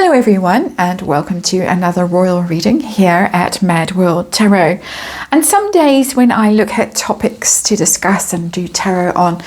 Hello everyone, and welcome to another royal reading here at Mad World Tarot. And some days when I look at topics to discuss and do tarot on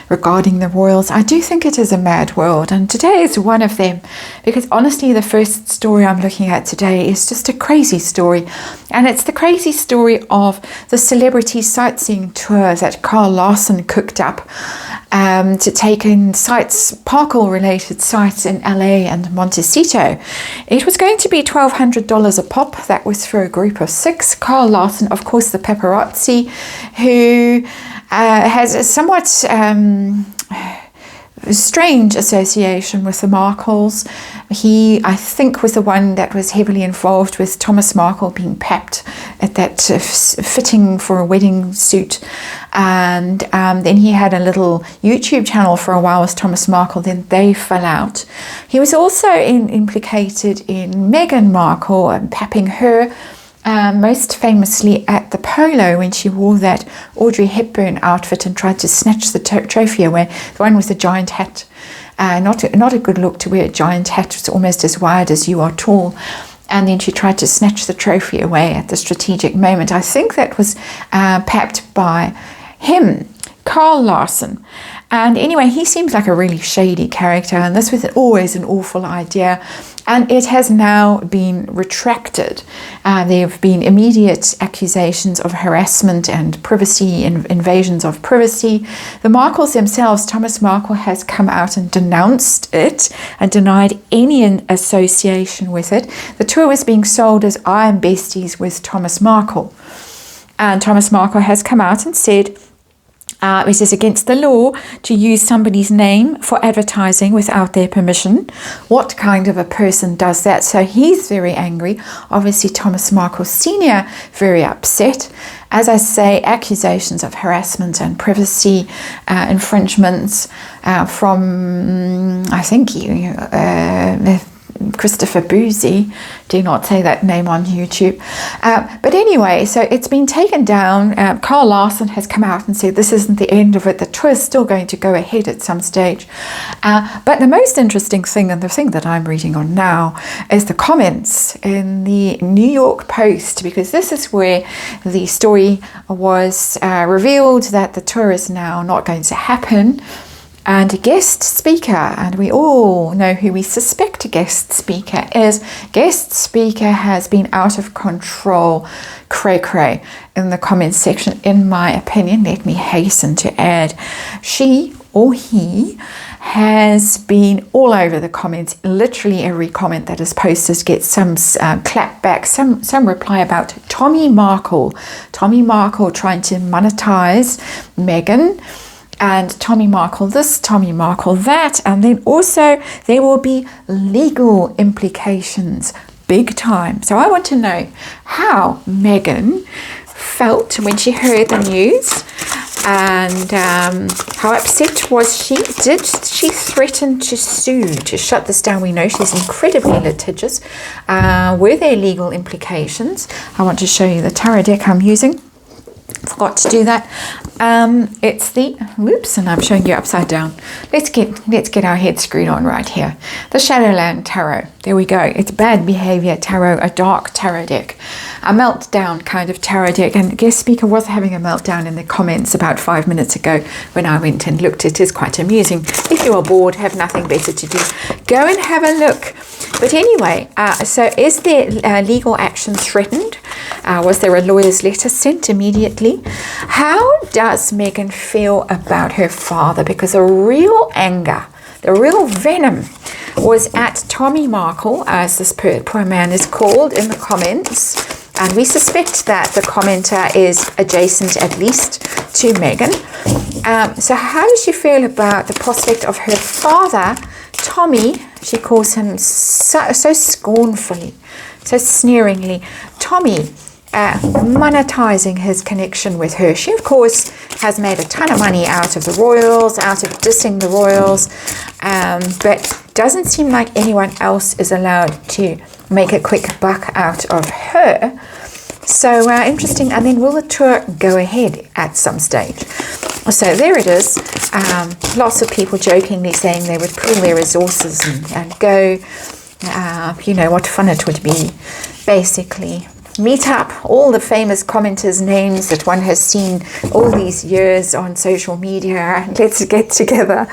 regarding the royals, I do think it is a mad world, and today is one of them, because honestly the first story I'm looking at today is just a crazy story, and it's the crazy story of the celebrity sightseeing tour that Carl Larson cooked up to take in sites, Parkle related sites in LA and Montecito. It was going to be $1,200 a pop. That was for a group of 6. Carl Larson, of course, the paparazzi, who has a somewhat strange association with the Markles. He, I think, was the one that was heavily involved with Thomas Markle being papped at that fitting for a wedding suit. And then he had a little YouTube channel for a while with Thomas Markle, then they fell out. He was also implicated in Meghan Markle and papping her, most famously at the polo when she wore that Audrey Hepburn outfit and tried to snatch the trophy away, the one with the giant hat. Not a good look to wear a giant hat. It's almost as wide as you are tall. And then she tried to snatch the trophy away at the strategic moment. I think that was papped by him, Carl Larson. And anyway, he seems like a really shady character, and this was always an awful idea. And it has now been retracted. There have been immediate accusations of harassment and privacy, invasions of privacy. The Markles themselves, Thomas Markle has come out and denounced it and denied any association with it. The tour was being sold as I am besties with Thomas Markle. And Thomas Markle has come out and said, it is against the law to use somebody's name for advertising without their permission. What kind of a person does that? So he's very angry. Obviously, Thomas Markle Sr. very upset. As I say, accusations of harassment and privacy infringements from, I think, Christopher Boozy. Do not say that name on YouTube. But anyway, so it's been taken down. Carl Larson has come out and said this isn't the end of it. The tour is still going to go ahead at some stage. But the most interesting thing, and the thing that I'm reading on now, is the comments in the New York Post, because this is where the story was revealed that the tour is now not going to happen. And a guest speaker, and we all know who we suspect a guest speaker is. Guest speaker has been out of control, cray-cray, in the comments section, in my opinion. Let me hasten to add, she or he has been all over the comments. Literally every comment that is posted gets some clap back, some reply about Tommy Markle. Tommy Markle trying to monetize Meghan. And Tommy Markle this, Tommy Markle that, and then also there will be legal implications, big time. So I want to know how Meghan felt when she heard the news, and how upset was she? Did she threaten to sue, to shut this down? We know she's incredibly litigious. Were there legal implications? I want to show you the tarot deck I'm using. Forgot to do that. It's the whoops, and I'm showing you upside down. Let's get our head screwed on right here. The Shadowland Tarot. There we go. It's bad behavior tarot, a dark tarot deck, a meltdown kind of tarot deck. And the guest speaker was having a meltdown in the comments about 5 minutes ago when I went and looked. It is quite amusing. If you are bored, have nothing better to do, go and have a look. But anyway, so is there legal action threatened? Was there a lawyer's letter sent immediately? How does Meghan feel about her father? Because the real anger, the real venom was at Tommy Markle, as this poor man is called in the comments. And we suspect that the commenter is adjacent at least to Meghan. So how does she feel about the prospect of her father, Tommy, she calls him so scornfully, so sneeringly, Tommy, monetizing his connection with her. She, of course, has made a ton of money out of the royals, out of dissing the royals, but doesn't seem like anyone else is allowed to make a quick buck out of her. So interesting. And then will the tour go ahead at some stage? So there it is. Lots of people jokingly saying they would pool their resources and go. You know, what fun it would be, basically. Meet up all the famous commenters' names that one has seen all these years on social media, and let's get together.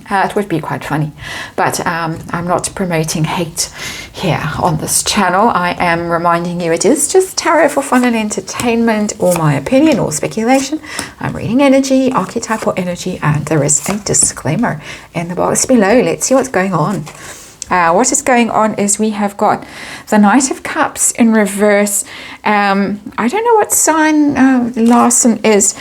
It would be quite funny, but I'm not promoting hate here on this channel. I am reminding you it is just tarot for fun and entertainment, or my opinion or speculation. I'm reading energy, archetypal energy, and there is a disclaimer in the box below. Let's see what's going on. What is going on is we have got the Knight of Cups in reverse. I don't know what sign Larson is,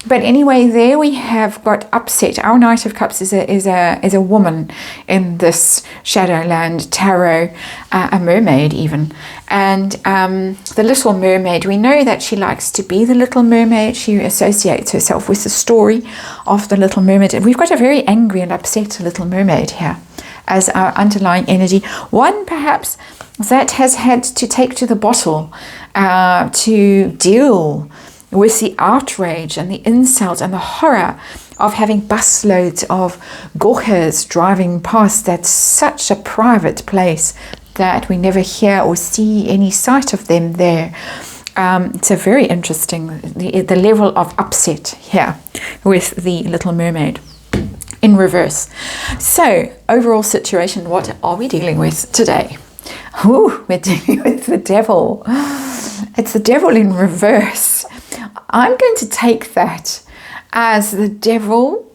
but anyway, there we have got upset. Our Knight of Cups is a woman in this Shadowland tarot, a mermaid even. And the Little Mermaid, we know that she likes to be the Little Mermaid. She associates herself with the story of the Little Mermaid. And we've got a very angry and upset Little Mermaid here as our underlying energy. One perhaps that has had to take to the bottle to deal with the outrage and the insult and the horror of having busloads of gawkers driving past. That's such a private place that we never hear or see any sight of them there. It's a very interesting, the level of upset here with the Little Mermaid in reverse. So, overall situation, what are we dealing with today? Ooh, we're dealing with the devil. It's the devil in reverse. I'm going to take that as the devil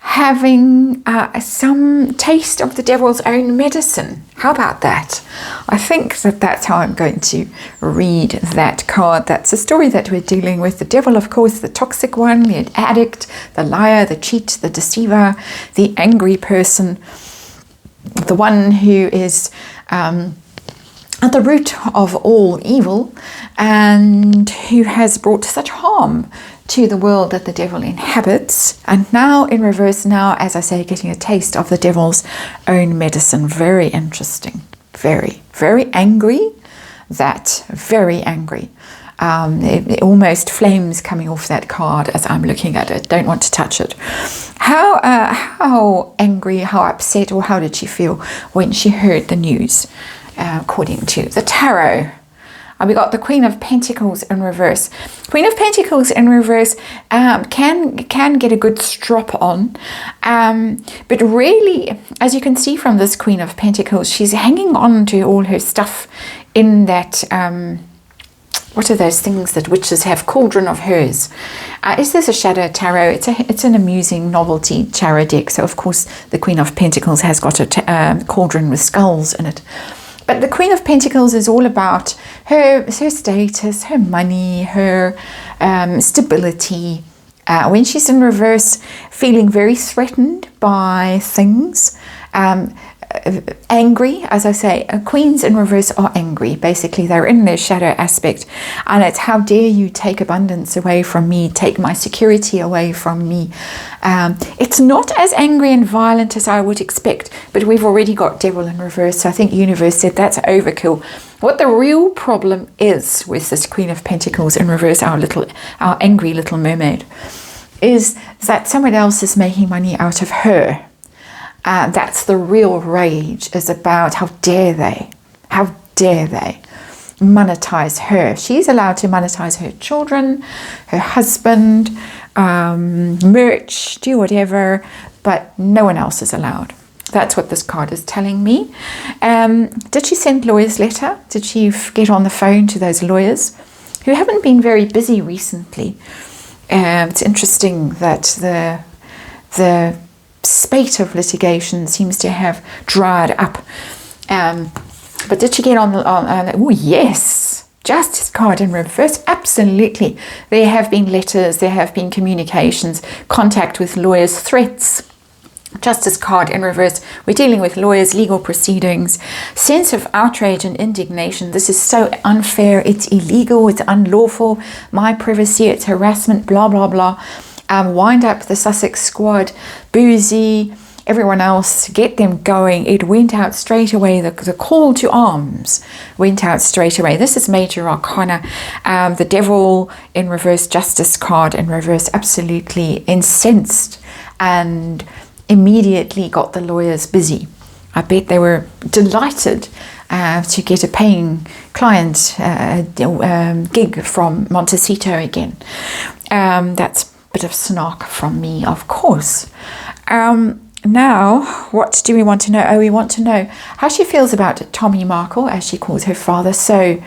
having some taste of the devil's own medicine. How about that? I think that that's how I'm going to read that card. That's the story that we're dealing with. The devil, of course, the toxic one, the addict, the liar, the cheat, the deceiver, the angry person, the one who is at the root of all evil and who has brought such harm to the world that the devil inhabits. And now in reverse, now, as I say, getting a taste of the devil's own medicine. Very interesting. Very, very angry. Very angry. It almost flames coming off that card as I'm looking at it. Don't want to touch it. How angry, how upset, or how did she feel when she heard the news? According to the tarot. We got the Queen of Pentacles in reverse. Queen of Pentacles in reverse can get a good strop on. But really, as you can see from this Queen of Pentacles, she's hanging on to all her stuff in that, what are those things that witches have? Cauldron of hers. Is this a shadow tarot? It's an amusing novelty tarot deck. So, of course, the Queen of Pentacles has got a cauldron with skulls in it. But the Queen of Pentacles is all about her status, her money, her stability. When she's in reverse, feeling very threatened by things, angry, as I say, queens in reverse are angry. Basically, they're in their shadow aspect. And it's, how dare you take abundance away from me, take my security away from me. It's not as angry and violent as I would expect, but we've already got devil in reverse. So I think universe said that's overkill. What the real problem is with this Queen of Pentacles in reverse, our angry Little Mermaid, is that someone else is making money out of her. That's the real rage, is about how dare they monetize her. She's allowed to monetize her children, her husband, merch, do whatever, but no one else is allowed. That's what this card is telling me. Did she send lawyers' letter? Did she get on the phone to those lawyers who haven't been very busy recently? It's interesting that the spate of litigation seems to have dried up. But did she get on oh yes, Justice card in reverse? Absolutely. There have been letters, there have been communications, contact with lawyers, threats. Justice card in reverse. We're dealing with lawyers, legal proceedings, sense of outrage and indignation. This is so unfair, it's illegal, it's unlawful, my privacy, it's harassment, blah blah blah. Wind up the Sussex squad, Boozy, everyone else, get them going. It went out straight away. The call to arms went out straight away. This is Major Arcana. The Devil in reverse, Justice card in reverse, absolutely incensed and immediately got the lawyers busy. I bet they were delighted to get a paying client gig from Montecito again. That's a bit of snark from me, of course. Now, what do we want to know? Oh, we want to know how she feels about Tommy Markle, as she calls her father so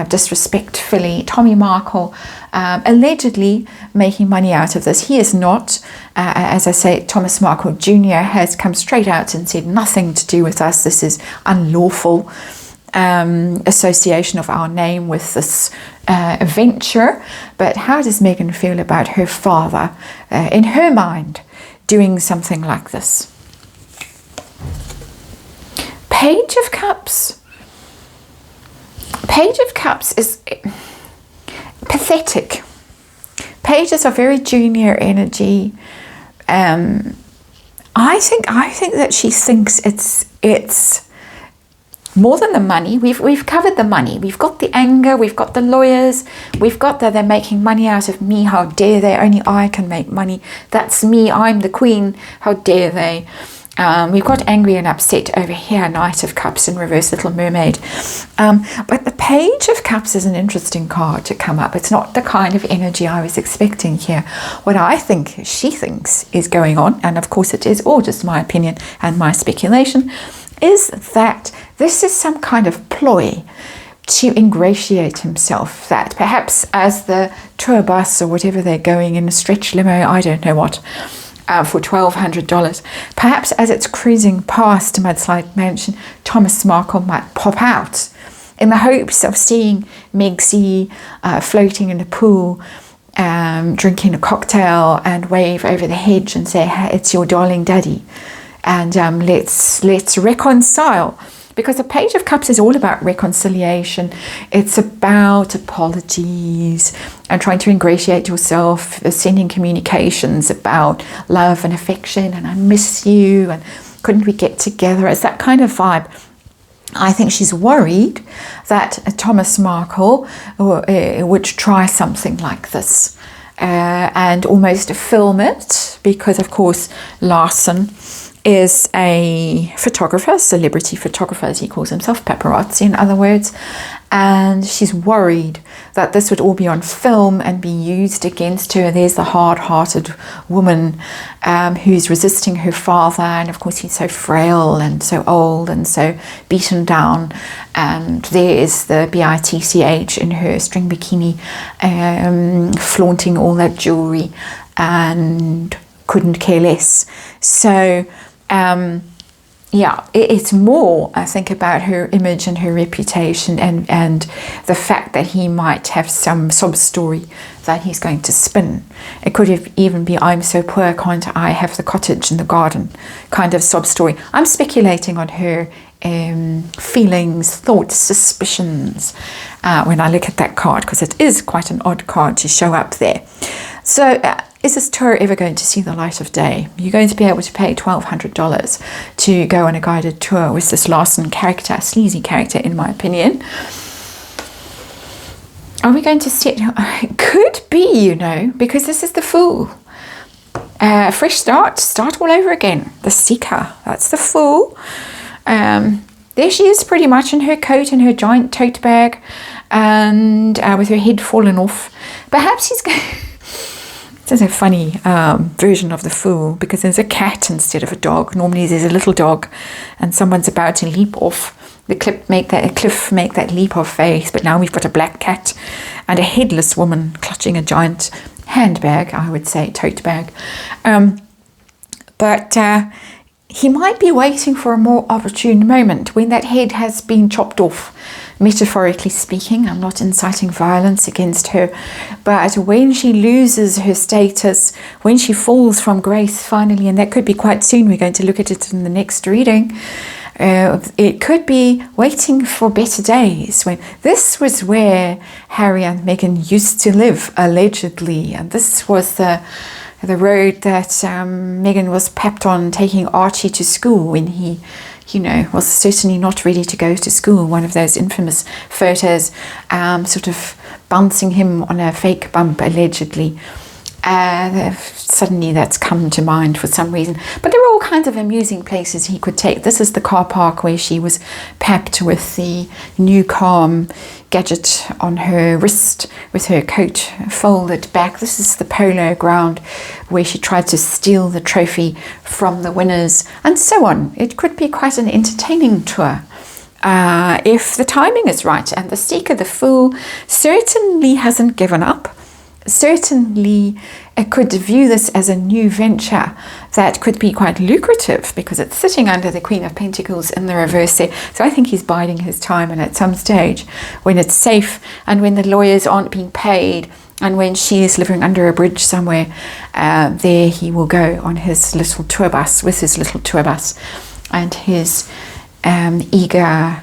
disrespectfully. Tommy Markle allegedly making money out of this. He is not. As I say, Thomas Markle Jr. has come straight out and said nothing to do with us. This is unlawful association of our name with this venture. But how does Megan feel about her father, in her mind, doing something like this? Page of Cups. Page of Cups is pathetic. Pages are very junior energy. I think that she thinks it's more than the money. We've covered the money. We've got the anger. We've got the lawyers. We've got that they're making money out of me. How dare they? Only I can make money. That's me. I'm the queen. How dare they? We've got angry and upset over here, Knight of Cups in reverse, Little Mermaid. But the Page of Cups is an interesting card to come up. It's not the kind of energy I was expecting here. What I think she thinks is going on, and of course it is all just my opinion and my speculation, is that this is some kind of ploy to ingratiate himself, that perhaps as the tour bus or whatever they're going in, a stretch limo, I don't know what, for $1,200. Perhaps as it's cruising past Mudslide Mansion, Thomas Markle might pop out in the hopes of seeing Meg C floating in the pool, drinking a cocktail, and wave over the hedge and say, hey, it's your darling daddy, and let's reconcile. Because the Page of Cups is all about reconciliation. It's about apologies and trying to ingratiate yourself, sending communications about love and affection, and I miss you, and couldn't we get together? It's that kind of vibe. I think she's worried that Thomas Markle would try something like this and almost film it, because of course Larson is a photographer, celebrity photographer as he calls himself, paparazzi in other words, and she's worried that this would all be on film and be used against her. There's the hard-hearted woman who's resisting her father, and of course he's so frail and so old and so beaten down, and there is the BITCH in her string bikini flaunting all that jewelry and couldn't care less. So yeah, it's more, I think, about her image and her reputation, and the fact that he might have some sob story that he's going to spin. It could have even be, I'm so poor, can't I have the cottage and the garden kind of sob story. I'm speculating on her feelings, thoughts, suspicions when I look at that card, because it is quite an odd card to show up there. So is this tour ever going to see the light of day? You're going to be able to pay $1,200 to go on a guided tour with this Larson character, a sleazy character in my opinion. Are we going to see it? Could be, you know, because this is the Fool. Fresh start all over again. The Seeker, that's the Fool. There she is, pretty much in her coat and her giant tote bag, and with her head fallen off. Perhaps he's going... This is a funny version of the Fool, because there's a cat instead of a dog. Normally there's a little dog and someone's about to leap off the cliff, make that leap of faith, but now we've got a black cat and a headless woman clutching a giant handbag, I would say, tote bag. But he might be waiting for a more opportune moment when that head has been chopped off. Metaphorically speaking, I'm not inciting violence against her, but when she loses her status, when she falls from grace finally, and that could be quite soon, we're going to look at it in the next reading, it could be waiting for better days. When this was where Harry and Meghan used to live, allegedly, and this was the road that Meghan was pepped on taking Archie to school when he, you know, was certainly not ready to go to school. One of those infamous photos, sort of bouncing him on a fake bump, allegedly. Suddenly that's come to mind for some reason. But there were all kinds of amusing places he could take. This is the car park where she was packed with the new Calm gadget on her wrist with her coat folded back. This is the polo ground where she tried to steal the trophy from the winners, and so on. It could be quite an entertaining tour. If the timing is right, and the Seeker, the Fool, certainly hasn't given up. Certainly could view this as a new venture that could be quite lucrative, because it's sitting under the Queen of Pentacles in the reverse there. So I think he's biding his time, and at some stage when it's safe and when the lawyers aren't being paid and when she is living under a bridge somewhere, there he will go on his little tour bus, with his little tour bus and his eager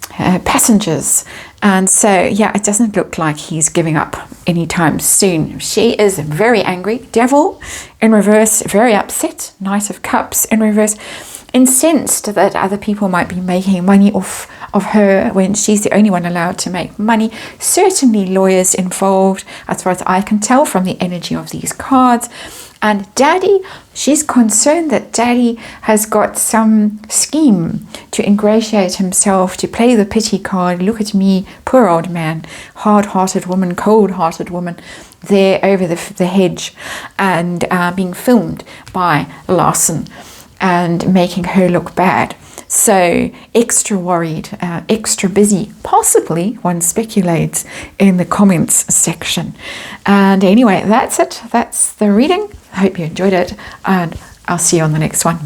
passengers. And so, yeah, it doesn't look like he's giving up anytime soon. She is very angry. Devil in reverse, very upset. Knight of Cups in reverse. Incensed that other people might be making money off of her when she's the only one allowed to make money. Certainly lawyers involved, as far as I can tell from the energy of these cards. And Daddy, she's concerned that Daddy has got some scheme to ingratiate himself, to play the pity card. Look at me, poor old man, hard-hearted woman, cold-hearted woman, there over the hedge, and being filmed by Larson and making her look bad. So extra worried, extra busy, possibly, one speculates, in the comments section. And anyway, that's it. That's the reading. I hope you enjoyed it, and I'll see you on the next one.